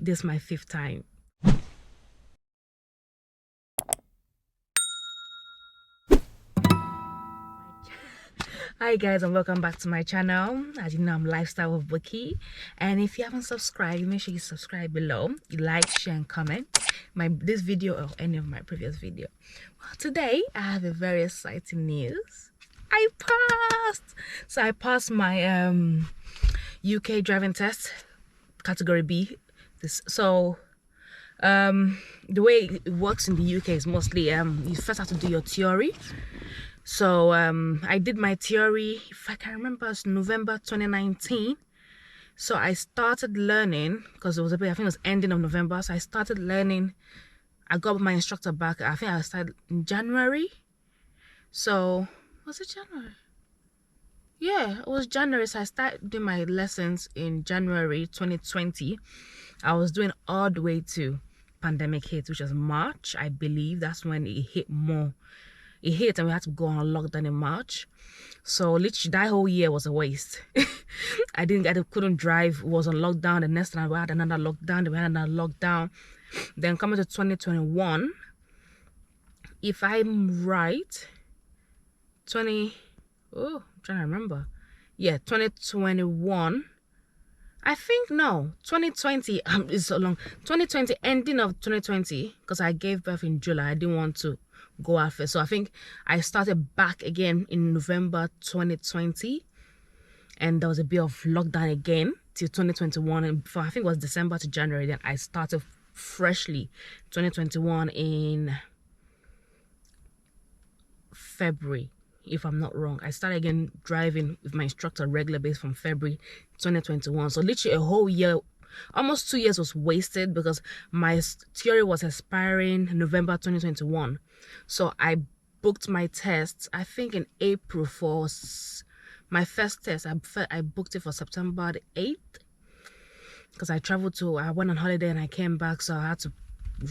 This is my 5th time. Hi guys, and welcome back to my channel. As you know, I'm Lifestyle with Bookie, and if you haven't subscribed, make sure you subscribe below. You like, share, and comment this video or any of my previous video. Well, today I have a very exciting news. I passed. So I passed my UK driving test, category B. The way it works in the UK is mostly you first have to do your theory. So I did my theory, if I can remember, it's November 2019. So I started learning because it was I think it was ending of November. So I started learning. I got my instructor back. I think I started in January. So was it January? Yeah, it was January. So I started doing my lessons in January 2020. I was doing all the way to pandemic hit, which was March, I believe. That's when it hit more. It hit and we had to go on lockdown in March. So literally that whole year was a waste. I couldn't drive, was on lockdown. The next time we had another lockdown, then we had another lockdown. Then coming to 2021, if I'm right, I'm trying to remember. Yeah, 2021. I think no, 2020 is so long. 2020, ending of 2020, because I gave birth in July. I didn't want to go after. So I think I started back again in November 2020. And there was a bit of lockdown again till 2021. And before, I think it was December to January, then I started freshly 2021 in February, if I'm not wrong. I started again driving with my instructor regular base from February 2021. So literally a whole year, almost 2 years was wasted because my theory was expiring November 2021. So I booked my tests, I think in April for my first test. I booked it for September the 8th because I went on holiday and I came back, so I had to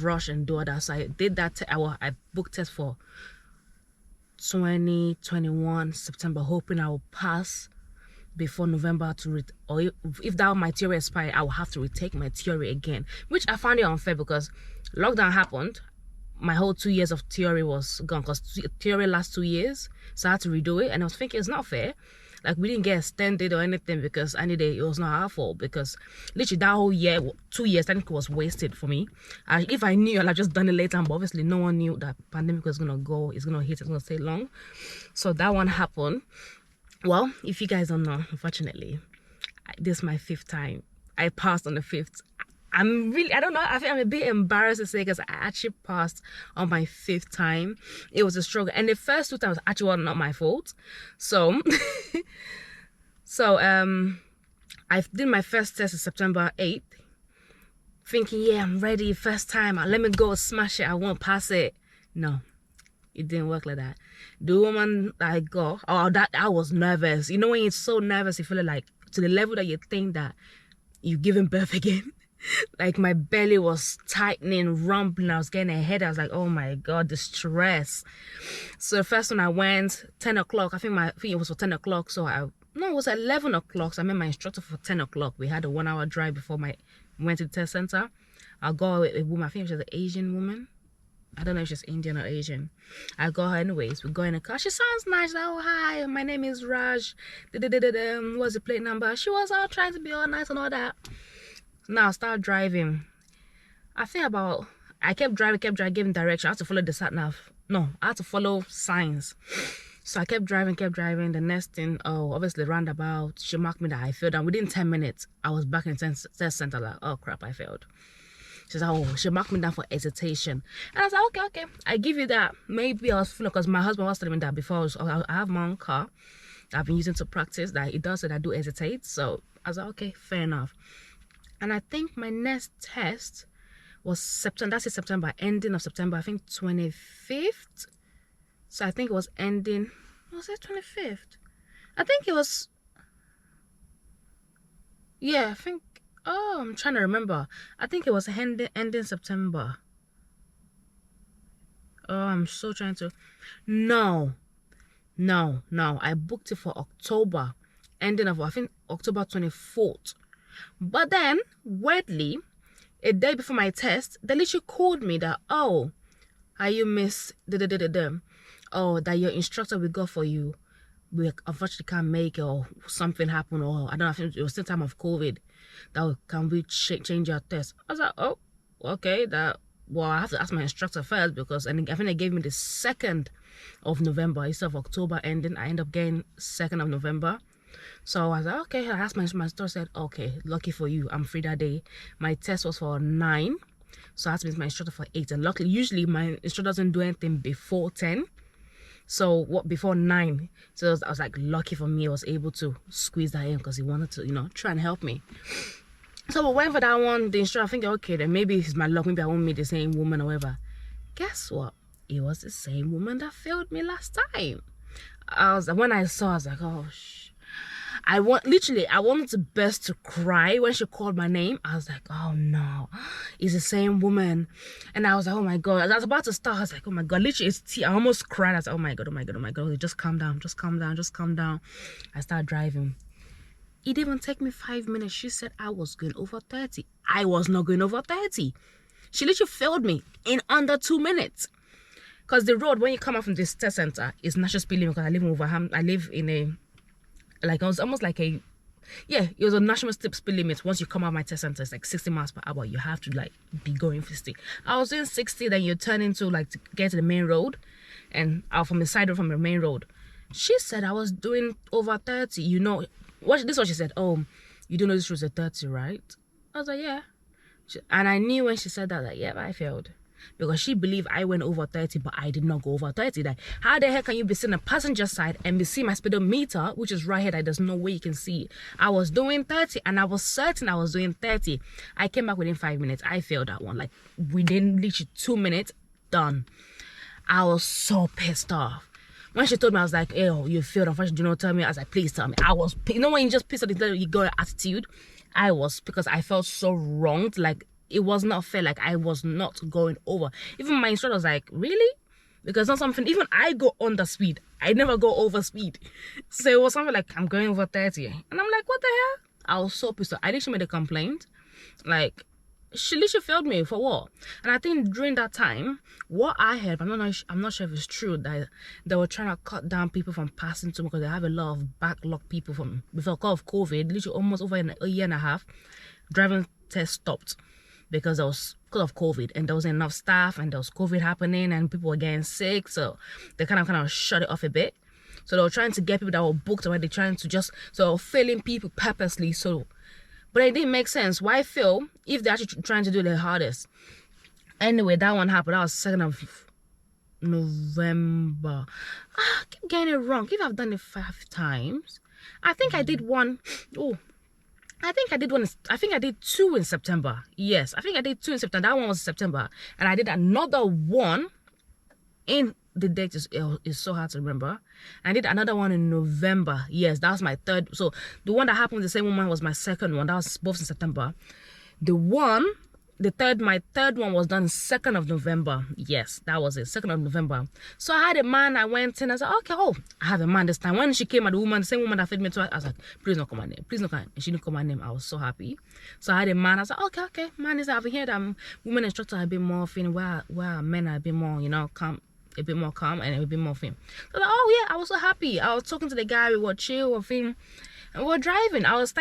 rush and do that. So I did that. I booked test for 2021 September, hoping I will pass before November or if that my theory expired, I will have to retake my theory again, which I found it unfair because lockdown happened. My whole 2 years of theory was gone because theory lasts 2 years, so I had to redo it. And I was thinking it's not fair, like we didn't get extended or anything because it was not our fault, because literally that whole year, 2 years technically, was wasted for me. If I knew, I'd have just done it later, but obviously no one knew that pandemic was gonna go, it's gonna hit, it's gonna stay long. So that one happened. Well, if you guys don't know, unfortunately, this is my 5th time. I passed on the 5th. I don't know, I think I'm a bit embarrassed to say because I actually passed on my 5th time. It was a struggle. And the first 2 times actually were not my fault. So, I did my first test on September 8th. Thinking, yeah, I'm ready, first time. Let me go smash it. I won't pass it. No. It didn't work like that. The woman that I got, I was nervous. You know when you're so nervous, you feel like to the level that you think that you've given birth again. Like my belly was tightening, rumbling. I was getting a headache. I was like, oh my God, the stress. So the first one I went, 10 o'clock. I think it was for 10 o'clock. So it was 11 o'clock. So I met my instructor for 10 o'clock. We had a 1 hour drive before we went to the test center. I got with a woman, I think she was an Asian woman. I don't know if she's Indian or Asian. I got her anyways. We go in the car. She sounds nice. Like, oh, hi, my name is Raj. What's the plate number? She was all trying to be all nice and all that. Now I started driving. I kept driving, giving direction. I had to follow the sat nav. No, I had to follow signs. So I kept driving. The next thing, obviously roundabout. She marked me that I failed. And within 10 minutes, I was back in the test center like, oh crap, I failed. She said, she marked me down for hesitation. And I was like, okay. I give you that. Maybe I was feeling, because my husband was telling me that before I have my own car that I've been using to practice, that it does that I do hesitate. So I was like, okay, fair enough. And I think my next test was September. That's September, ending of September. I think 25th. So I think it was ending. Was it 25th? I think it was. Yeah, I think. Oh, I'm trying to remember. I think it was ending September. Oh, I'm so trying to. No. I booked it for October, ending of I think October 24th. But then, weirdly, a day before my test, they literally called me that, oh, are you miss oh, that your instructor we got for you, we unfortunately can't make it, or something happened, or I don't know, I think it was still time of COVID, that can we change your test? I was like, oh, okay, well, I have to ask my instructor first, because I think they gave me the 2nd of November instead of October ending. I end up getting 2nd of November. So I was like, okay. I asked my instructor, said, okay, lucky for you, I'm free that day. My test was for 9, so I had to meet my instructor for 8. And luckily, usually my instructor doesn't do anything before 10. So before 9? So I was like, lucky for me, I was able to squeeze that in, because he wanted to, try and help me. So we went for that one. The instructor, I think, okay, then maybe it's my luck. Maybe I won't meet the same woman or whatever. Guess what? It was the same woman that failed me last time. When I saw, I was like, oh, I wanted to burst to cry when she called my name. I was like, oh no, it's the same woman. And I was like, oh my God. As I was about to start, I was like, oh my God, literally it's tea. I almost cried. I was like, oh my God. Just calm down. I started driving. It didn't even take me 5 minutes. She said I was going over 30. I was not going over 30. She literally failed me in under 2 minutes. Because the road, when you come out from this test center, is national speed limit. Because I live in Wolverhampton. I live in it was almost like it was a national speed limit. Once you come out of my test center, it's like 60 miles per hour. You have to be going 50. I was doing 60, then you turn into to get to the main road, and out from the side road from the main road. She said I was doing over 30. This is what she said. Oh, you do know this was a 30, right? I was like, yeah. And I knew when she said that, like, yeah, I failed. Because she believed I went over 30, but I did not go over 30. Like, how the heck can you be sitting on the passenger side and be seeing my speedometer, which is right here, that there's no way you can see it? I was doing 30, and I was certain I was doing 30. I came back within 5 minutes. I failed that one. Like, within literally 2 minutes, done. I was so pissed off. When she told me, I was like, oh, you failed. Unfortunately, do not tell me. I was like, please tell me. I was, when you just pissed off, you got an attitude. I was, because I felt so wronged. Like, it was not fair. Like, I was not going over. Even my instructor was like, really? Because not something, even I go under speed. I never go over speed. So it was something like, I'm going over 30. And I'm like, what the hell? I was so pissed off. I literally made a complaint. Like, she literally failed me for what? And I think during that time, what I heard, I'm not sure if it's true, that they were trying to cut down people from passing to me, because they have a lot of backlog people from before COVID, literally almost over a year and a half. Driving test stopped because of COVID, and there wasn't enough staff, and there was COVID happening, and people were getting sick, so they kind of shut it off a bit. So they were trying to get people that were booked, or they're trying to failing people purposely. But it didn't make sense. Why fail if they're actually trying to do their hardest? Anyway, that one happened. That was 2nd of November. I keep getting it wrong. If I've done it 5 times, I think I did one. Oh, I think I did one. I think I did 2 in September. Yes, I think I did 2 in September. That one was September, and I did another one in the date is so hard to remember. I did another one in November. Yes, that was my 3rd. So the one that happened with the same woman was my 2nd one. That was both in September. My 3rd one was done 2nd of November. Yes, that was it, 2nd of November. So I had a man. I went in. I said, okay, I have a man this time. When she came at the same woman that fed me twice, I was like, please don't call my name. Please don't call. And she didn't call my name. I was so happy. So I had a man. I was like, okay. Man is over here. That women instructor are a bit more feeling where men are a bit more, calm. A bit more calm and a bit more film. So I was like, oh yeah, I was so happy. I was talking to the guy, we were chill, we film, and we were driving. I was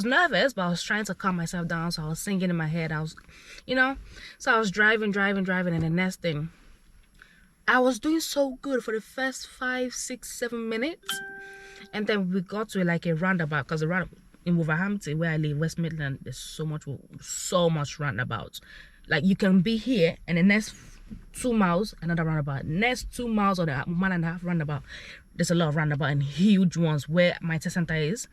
nervous, but I was trying to calm myself down. So I was singing in my head. I was, so I was driving, and the next thing, I was doing so good for the first 5, 6, 7 minutes, and then we got to a roundabout, because the roundabout in Wolverhampton, where I live, West Midland, there's so much roundabout. Like, you can be here, and the next 2 miles, another roundabout. Next 2 miles, or the 1.5 roundabout. There's a lot of roundabout, and huge ones. Where my test center is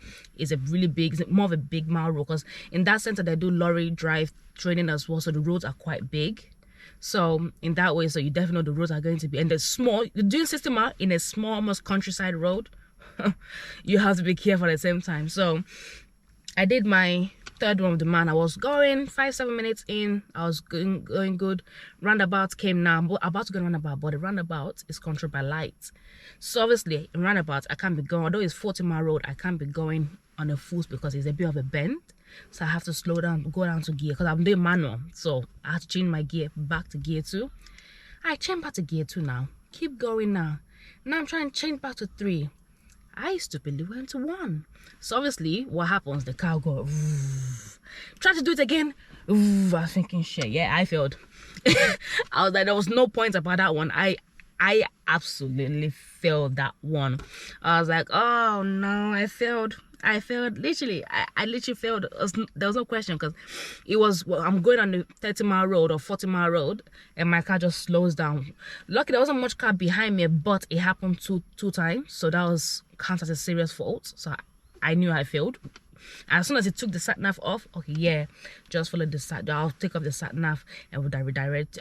a really big, it's more of a big mile road, because in that center they do lorry drive training as well, so the roads are quite big. So in that way, so you definitely know the roads are going to be, and you're doing 60 miles in a small, almost countryside road. You have to be careful at the same time. So I did my 3rd one with the man. I was going 5-7 minutes in. I was going good. Roundabout came now. I'm about to go roundabout, but the roundabout is controlled by lights. So obviously, in roundabout, I can't be going. Although it's 40-mile road, I can't be going on a full speed because it's a bit of a bend. So I have to slow down, go down to gear because I'm doing manual. So I have to change my gear back to gear 2. I change back to gear 2 now. Keep going now. Now I'm trying to change back to 3. I stupidly went to 1. So obviously, what happens? The car go. Try to do it again. I was thinking, shit, yeah, I failed. I was like, there was no point about that one. I absolutely failed that one. I was like, oh no, I failed. Literally. I literally failed. There was no question because it was, well, I'm going on the 30-mile road or 40-mile road and my car just slows down. Luckily, there wasn't much car behind me, but it happened two times. So that was counted as a serious fault. So I knew I failed. As soon as it took the sat nav off, okay, yeah, just follow the sat. I'll take off the sat nav and I'll redirect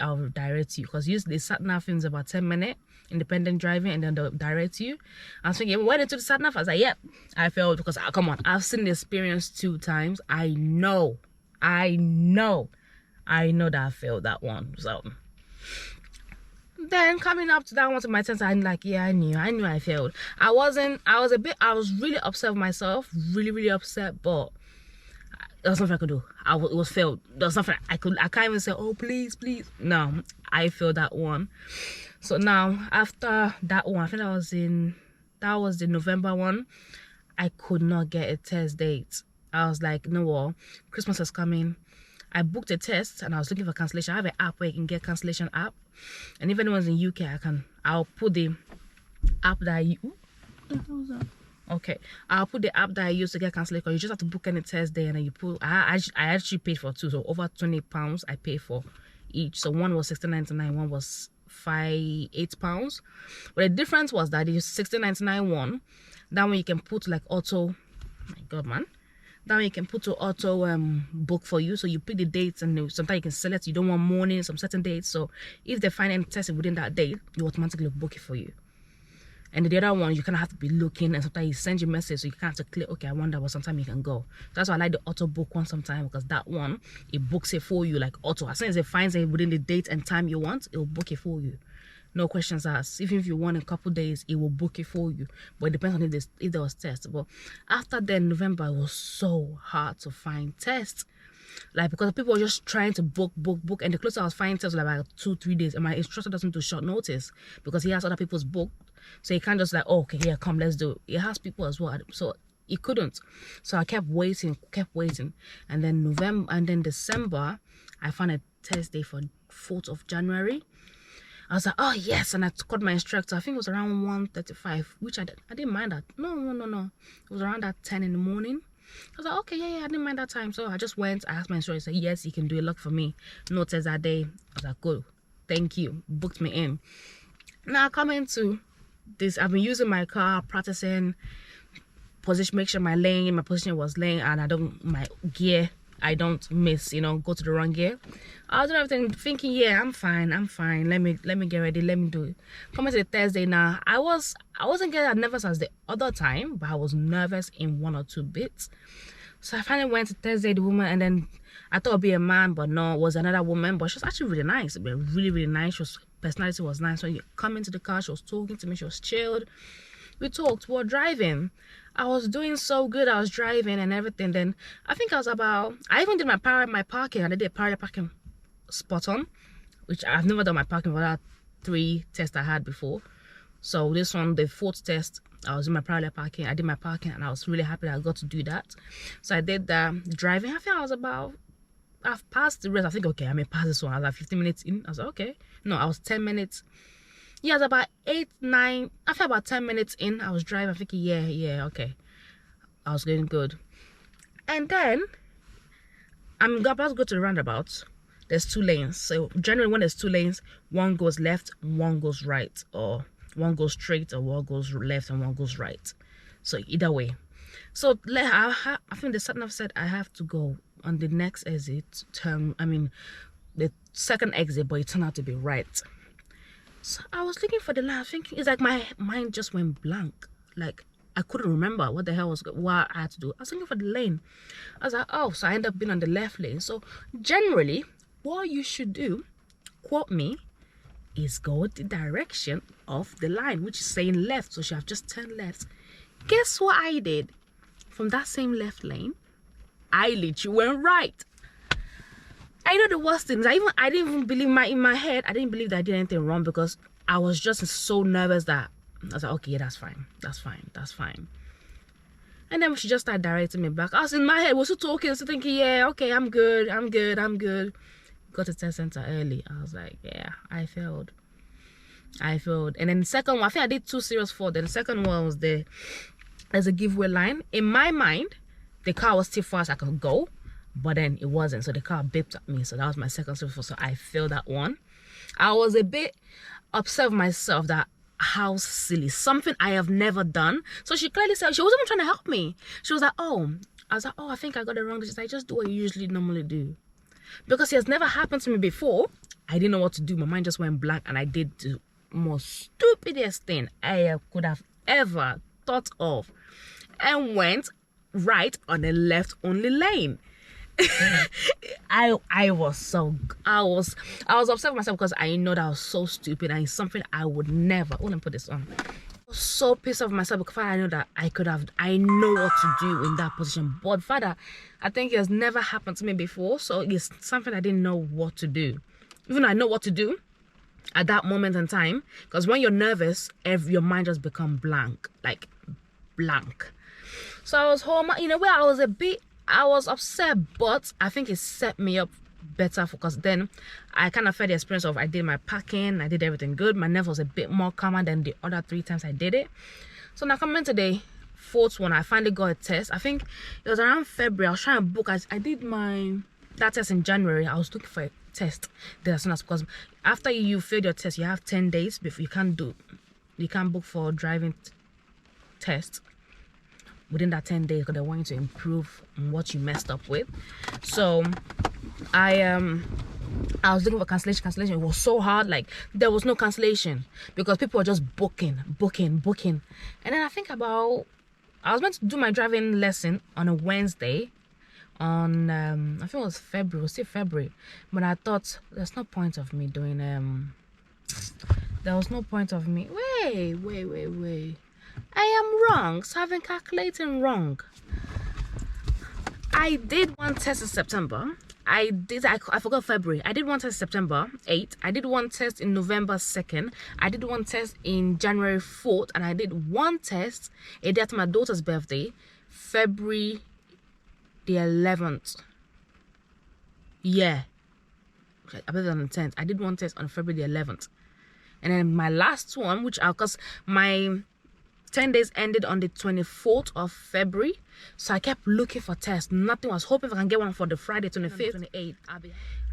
you because usually the sat nav is about 10 minutes independent driving and then they'll direct you. I was thinking, when into the sat nav, I was like, yep, I failed because come on, I've seen the experience 2 times. I know that I failed that one. So then coming up to that one to my sense, I'm like, yeah, I knew I failed. I was really upset with myself, really upset, but there was nothing I could do. It was failed. There was nothing I can't even say, oh, please. No, I failed that one. So now after that one, I think that was the November one, I could not get a test date. I was like, no, what? Christmas is coming. I booked a test and I was looking for cancellation. I have an app where you can get cancellation app. And if anyone's in UK, I'll put the app that I'll put the app that I use to get cancellation. You just have to book any test day and then you put, I actually paid for 2, so over £20 I pay for each. So one was £16.99, one was £8. But the difference was that the £16.99 one, that one you can put like auto, my god man, that one you can put to auto book for you. So you pick the dates and sometimes you can select you don't want morning, some certain dates. So if they find any test within that date, you automatically book it for you. And the other one, you kind of have to be looking and sometimes you send you a message so you can't have to click, okay, I wonder what sometime you can go. That's why I like the auto book one sometimes because that one, it books it for you like auto. As soon as it finds it within the date and time you want, it will book it for you. No questions asked. Even if you want a couple days, it will book it for you. But it depends on if there was tests. But after then, November, it was so hard to find tests. Like, because people were just trying to book. And the closer I was finding tests was like 2-3 days. And my instructor doesn't do short notice because he has other people's booked. So he can't just like, oh, okay, here, come, let's do it. He has people as well. So he couldn't. So I kept waiting. And then December, I found a test day for 4th of January. I was like, oh yes, and I called my instructor. I think it was around 1:35, which I didn't mind that. No. It was around that 10 in the morning. I was like, okay, yeah, I didn't mind that time. So I just went, I asked my instructor, he said, yes, you can do it. Luck for me. No test that day. I was like, good, thank you. Booked me in. Now coming to this, I've been using my car, practicing position, make sure my position was laying, and my gear, I don't miss, go to the wrong gear. I was doing everything thinking, yeah, I'm fine. Let me get ready. Let me do it. Coming to the Thursday now, I wasn't getting as nervous as the other time, but I was nervous in 1 or 2 bits. So I finally went to Thursday, the woman, and then I thought it'd be a man, but no, it was another woman. But she was actually really nice. Really nice. Personality was nice. When you come into the car, she was talking to me. She was chilled. We talked. We were driving. I was doing so good. I was driving and everything. Then I think I even did my parking. I did a parallel parking spot on, which I've never done my parking for that 3 tests I had before. So this one, the 4th test, I was in my parallel parking. I did my parking and I was really happy that I got to do that. So I did the driving. I think I've passed the rest. I think, okay, I may pass this one. I was like 15 minutes in. I was like, okay. No, I was 10 minutes. Yeah, it was about 8, 9. After about 10 minutes in, I was driving. I'm thinking, yeah, okay. I was getting good. And then, I'm about to go to the roundabout. There's 2 lanes. So, generally, when there's 2 lanes, one goes left, one goes right. Or one goes straight, or one goes left, and one goes right. So, either way. So, I think the sat nav said I have to go on the next exit. The second exit, but it turned out to be right. So I was looking for the line, thinking, it's like my mind just went blank. Like, I couldn't remember what the hell what I had to do. I was looking for the lane. I was like, oh, so I ended up being on the left lane. So generally, what you should do, quote me, is go the direction of the line, which is saying left. So she have just turned left. Guess what I did? From that same left lane, I literally went right. I know the worst things. I didn't even believe in my head. I didn't believe that I did anything wrong because I was just so nervous that I was like, okay, yeah, that's fine. And then she just started directing me back. I was in my head, was still talking, still thinking, yeah, okay, I'm good. Got to test center early. I was like, yeah, I failed. And then the second one, I think I did 2 serious faults. Then the second one was there's a giveaway line. In my mind, the car was still fast, I could go, but then it wasn't. So the car beeped at me. So that was my second serious fault. So I failed that one. I was a bit upset with myself that how silly, something I have never done. So she clearly said, she wasn't even trying to help me. She was like, oh, I was like, oh, I think I got it wrong. She's like, just do what you usually normally do. Because it has never happened to me before. I didn't know what to do. My mind just went blank and I did the most stupidest thing I could have ever thought of and went right on a left only lane. I was upset with myself because I know that I was so stupid and it's something I would never. Let me put this on. I was so pissed off myself because I know that I know what to do in that position. But Father, I think it has never happened to me before, so it's something I didn't know what to do. Even though I know what to do at that moment in time, because when you're nervous, your mind just becomes blank, like blank. So I was home. In a way, I was upset, but I think it set me up better because then I kind of felt the experience of I did my packing, I did everything good. My nerve was a bit more calmer than the other 3 times I did it. So now coming to the 4th one, I finally got a test. I think it was around February. I was trying to book. I did that test in January. I was looking for a test there as soon as, because after you fail your test, you have 10 days before you can't book for driving test within that 10 days because they want you to improve on what you messed up with. So I was looking for cancellation. It was so hard. Like there was no cancellation because people were just booking. And then I think I was meant to do my driving lesson on a Wednesday on I think it was February. It was still February, but I thought there's no point of me doing there was no point of me. Wait. I am wrong. So I've been calculating wrong. I did one test in September. I forgot February. I did one test September 8th. I did one test in November 2nd. I did one test in January 4th. And I did one test a day after my daughter's birthday, February the 11th. Yeah. I believe on the 10th. I did one test on February the 11th. And then my last one, because my 10 days ended on the 24th of February. So I kept looking for tests. Nothing. Was hoping if I can get one for the Friday 25th. 28th.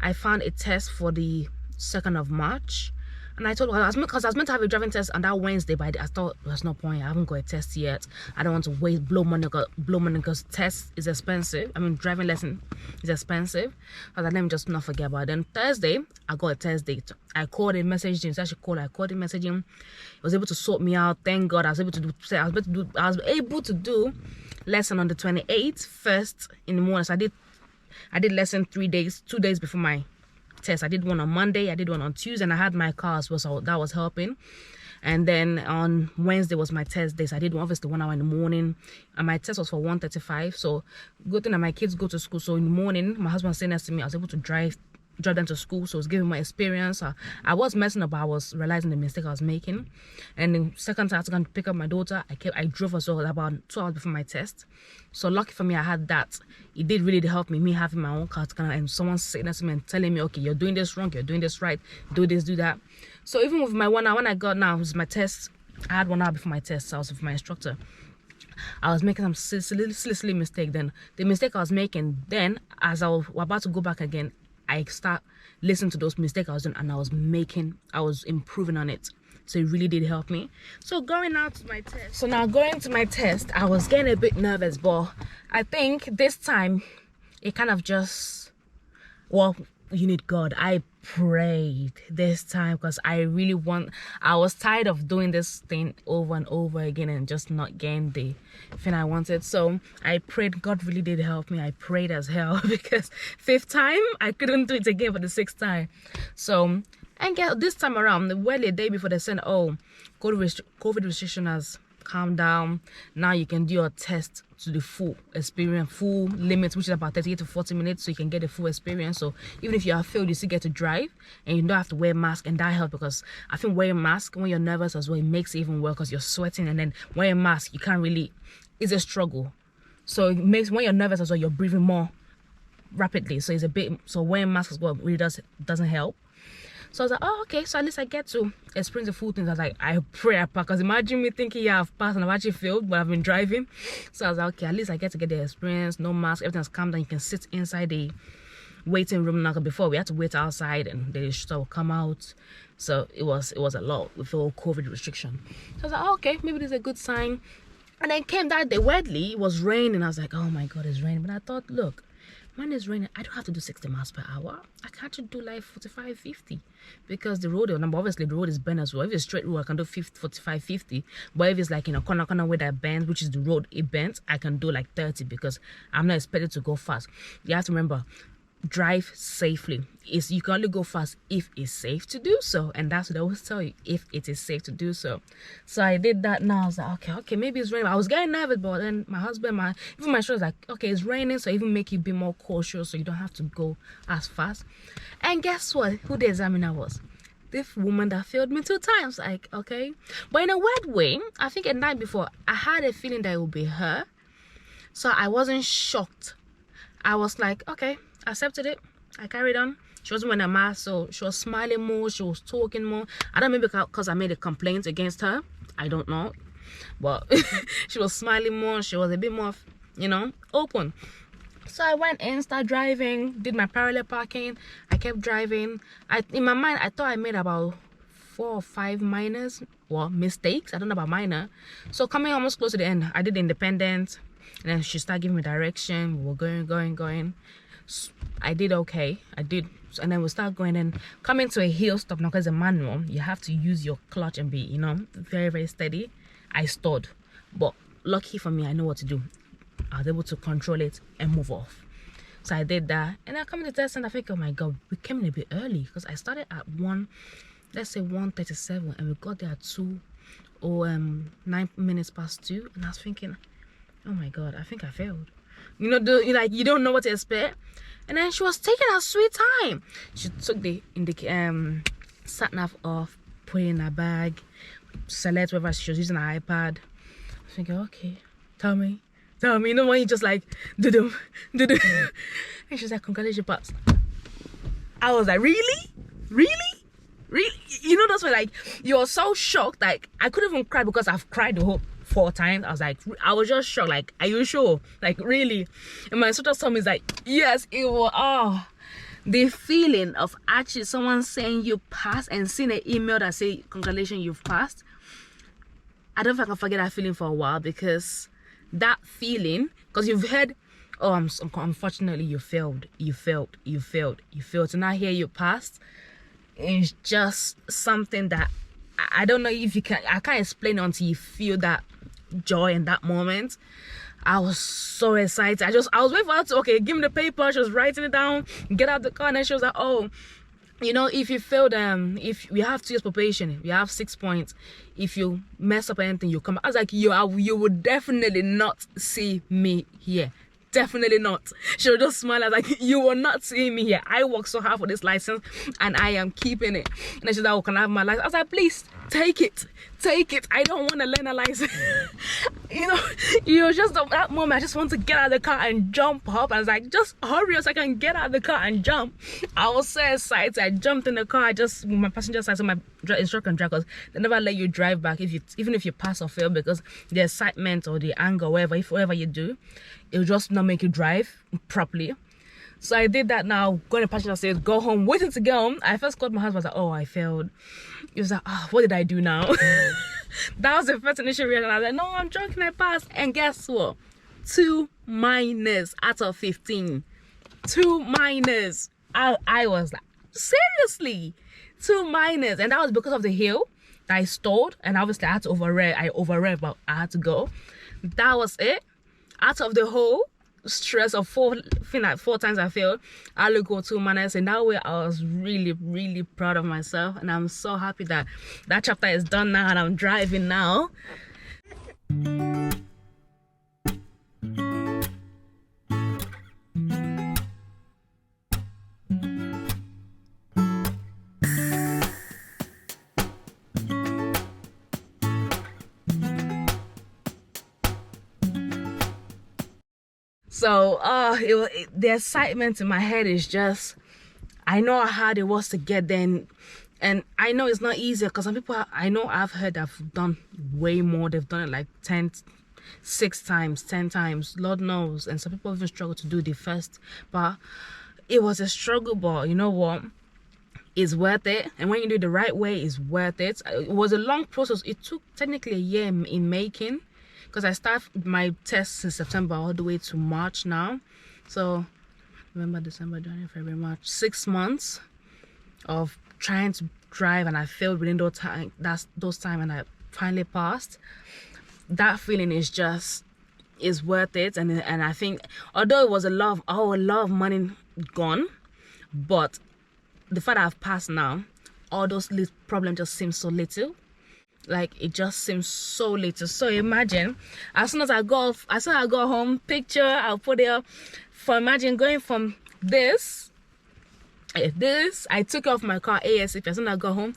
I found a test for the 2nd of March. And I told her, because I was meant to have a driving test on that Wednesday, but I thought there's no point. I haven't got a test yet. I don't want to blow money because test is expensive. I mean, driving lesson is expensive. I was like, let me just not forget about it. Then Thursday, I got a test date. I called him, messaged him. I called him, messaged him. He was able to sort me out. Thank God, I was able to do lesson on the 28th, first in the morning. So I did lesson 2 days before my test. I did one on Monday, I did one on Tuesday, and I had my car as well, so that was helping. And then on Wednesday was my test day, so I did obviously 1 hour in the morning, and my test was for 1:35. So good thing that my kids go to school, so in the morning my husband was sitting next to me. I was able to drive them to school, so it was giving my experience. I was messing up, but I was realizing the mistake I was making. And the second time I was going to pick up my daughter, I drove as well about 2 hours before my test. So lucky for me, I had that. It did really help me having my own car and someone sitting next to me and telling me, okay, you're doing this wrong, you're doing this right, do this, do that. So even with my 1 hour, when I got now, it was my test. I had 1 hour before my test, so I was with my instructor. I was making some silly mistake. Then the mistake I was making, then as I was about to go back again, I start listening to those mistakes I was doing, and I was improving on it. So it really did help me. So going to my test, I was getting a bit nervous, but I think this time it kind of just, well, you need God. I prayed this time because I was tired of doing this thing over and over again and just not getting the thing I wanted. So I prayed. God really did help me. I prayed as hell because 5th time I couldn't do it again for the 6th time. So, and this time around, well, the day before they said, oh, COVID restriction has calm down. Now you can do your test to the full experience, full limit, which is about 30 to 40 minutes, so you can get the full experience. So even if you have failed, you still get to drive, and you don't have to wear a mask, and that helps, because I think wearing a mask when you're nervous as well, it makes it even worse, because you're sweating, and then wearing a mask, you can't really, it's a struggle. So it makes, when you're nervous as well, you're breathing more rapidly, so it's a bit, so wearing masks as well really doesn't help. So I was like, oh, okay, so at least I get to experience the full things. I was like, I pray I pass, because imagine me thinking, yeah, I've passed and I've actually failed, but I've been driving. So I was like, okay, at least I get to get the experience, no mask, everything's calm down. You can sit inside the waiting room now, because before we had to wait outside and the shooter will come out. So it was a lot with all COVID restriction. So I was like, oh, okay, maybe this is a good sign. And then came that day, weirdly, it was raining. I was like, oh my God, it's raining. But I thought, look, when it's raining, I don't have to do 60 miles per hour. I can actually do like 45, 50, because the road, obviously the road is bent as well. If it's straight road, I can do 50, 45, 50. But if it's like in a corner where that bends, which is the road, it bends, I can do like 30, because I'm not expected to go fast. You have to remember, drive safely. You can only go fast if it's safe to do so, and that's what they always tell you, if it is safe to do so. So I did that. Now I was like, okay, maybe it's raining. I was getting nervous, but then my husband, even my show was like, okay, it's raining, so even make you be more cautious, so you don't have to go as fast. And guess what? Who the examiner was? This woman that failed me 2 times. Like, okay, but in a weird way, I think a night before, I had a feeling that it would be her, so I wasn't shocked. I was like, okay, accepted it. I carried on. She wasn't wearing a mask, so she was smiling more, she was talking more. I don't know, maybe because I made a complaint against her, I don't know, but she was smiling more, she was a bit more, open. So I went in, started driving, did my parallel parking. I kept driving. In my mind, I thought I made about 4 or 5 mistakes. I don't know about minor. So coming almost close to the end, I did independent, and then she started giving me direction. We were going. I did okay. And then we start going, and coming to a hill stop now, because it's a manual, you have to use your clutch and be, very, very steady. I stalled, but lucky for me, I know what to do. I was able to control it and move off. So I did that, and I come to the test, and I think, oh my God, we came in a bit early, because I started at 1:37, and we got there at 9 minutes past 2, and I was thinking, oh my God, I think I failed. You don't know what to expect. And then she was taking her sweet time. She took the sat nav off, put it in her bag, select whether she was using her iPad. I was thinking, okay, tell me. You know when you just like, do-do. And she's like, congratulations, pass. I was like, really? That's why, like, you're so shocked. Like, I couldn't even cry, because I've cried the whole 4 times. I was just shocked. Like, are you sure? Like, really? And my instructor told me, is like, yes, it was. The feeling of actually someone saying you passed and seeing an email that say congratulations, you've passed. I don't think I can forget that feeling for a while, because that feeling, because you've heard, oh, unfortunately you failed. To now hear you passed, it's just something that I don't know if you can. I can't explain it until you feel that joy in that moment. I was so excited. I was waiting for her to, okay, give me the paper. She was writing it down, get out the car, and then she was like, oh, if you failed, if we have 2 years probation, we have 6 points. If you mess up anything, you come back. I was like, you would definitely not see me here. Definitely not. She would just smile. I was like, you will not see me here. I worked so hard for this license, and I am keeping it. And then she's like, oh, can I have my license? I was like, please, take it. I don't want to learn a license. Just at that moment, I just want to get out of the car and jump up. I was like, just hurry so I can get out of the car and jump. I was so excited. I jumped in the car. My passenger side, so my instructor can drive, because they never let you drive back even if you pass or fail, because the excitement or the anger, whatever you do, it will just not make you drive properly. So I did that. Now going to passenger side, go home, waiting to go home. I first called my husband. I was like, oh, I failed. He was like, oh, what did I do now? That was the first initial reaction. I was like, no, I'm joking, I passed. And guess what? 2 minors out of 15. 2 minors. I was like, seriously? 2 minors. And that was because of the hill that I stalled, and obviously I had to overrev, but I had to go. That was it. Out of the whole stress of 4 times I failed, I only got 2 minors. And that way I was really, really proud of myself, and I'm so happy that chapter is done now and I'm driving now. So the excitement in my head is just, I know how hard it was to get there, and I know it's not easy, because some people I know I've heard have done way more. They've done it like 6 times, 10 times, Lord knows. And some people even struggle to do the first. But it was a struggle, but you know what? It's worth it. And when you do it the right way, it's worth it. It was a long process. It took technically a year in making, because I started my tests in September all the way to March now. So November, December, January, February, March, 6 months of trying to drive, and I failed within those time, and I finally passed. That feeling is worth it. And I think, although it was a lot of money gone, but the fact that I've passed now, all those problems just seem so little. Like, it just seems so little. So imagine, as soon as I go home, picture I'll put it up. For imagine going from this, I took off my car ASAP as soon as I got home.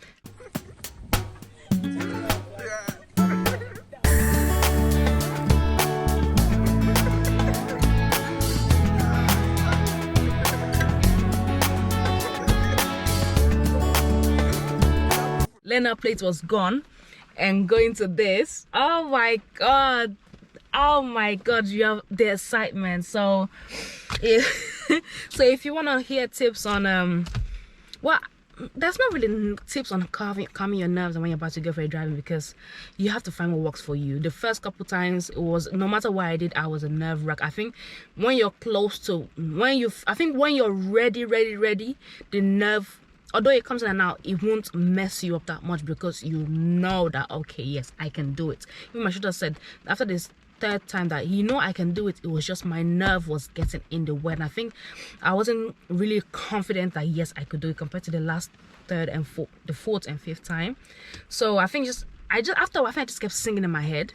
Learner plate was gone, and going to this, oh my god, you have the excitement. So if you want to hear tips on well, there's not really tips on calming your nerves and when you're about to go for a driving, because you have to find what works for you. The first couple times, it was, no matter what I did, I was a nerve wreck. I think when you're when you're ready, the nerve, although it comes in and out, it won't mess you up that much, because you know that, okay, yes, I can do it. Even my shooter said after this 3rd time that I can do it. It was just my nerve was getting in the way, and I think I wasn't really confident that yes, I could do it, compared to the last 3rd and 4th and 5th time. So I think after a while, I just kept singing in my head.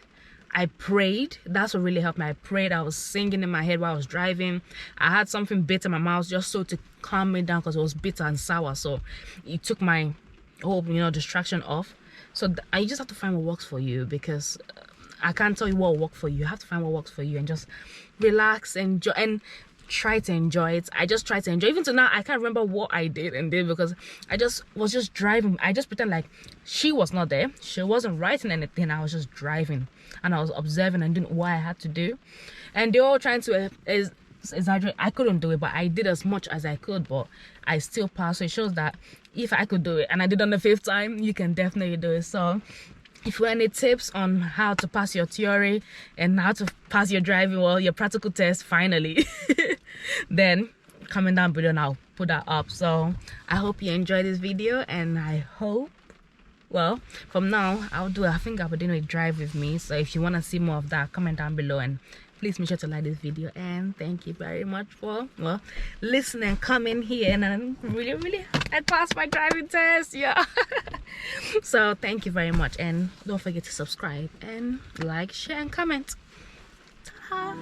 I prayed. That's what really helped me. I prayed. I was singing in my head while I was driving. I had something bitter in my mouth just so to calm me down, because it was bitter and sour. So it took my whole distraction off. So I just have to find what works for you, because I can't tell you what will work for you. You have to find what works for you, and just relax, enjoy, and try to enjoy it. I just try to enjoy. Even to now, I can't remember what I did because I was just driving. I just pretend like she was not there. She wasn't writing anything. I was just driving, and I was observing and doing what I had to do. And they're all trying to exaggerate. I couldn't do it, but I did as much as I could, but I still passed. So it shows that if I could do it, and I did on the 5th time, you can definitely do it. So if you want any tips on how to pass your theory and how to pass your driving, your practical test finally, then comment down below and I'll put that up. So I hope you enjoyed this video, and I hope, from now I think I'll be doing a drive with me. So if you want to see more of that, comment down below, and please make sure to like this video. And thank you very much for listening and coming here. And I'm really I passed my driving test, yeah. So thank you very much, and don't forget to subscribe and like, share, and comment. Ta-da.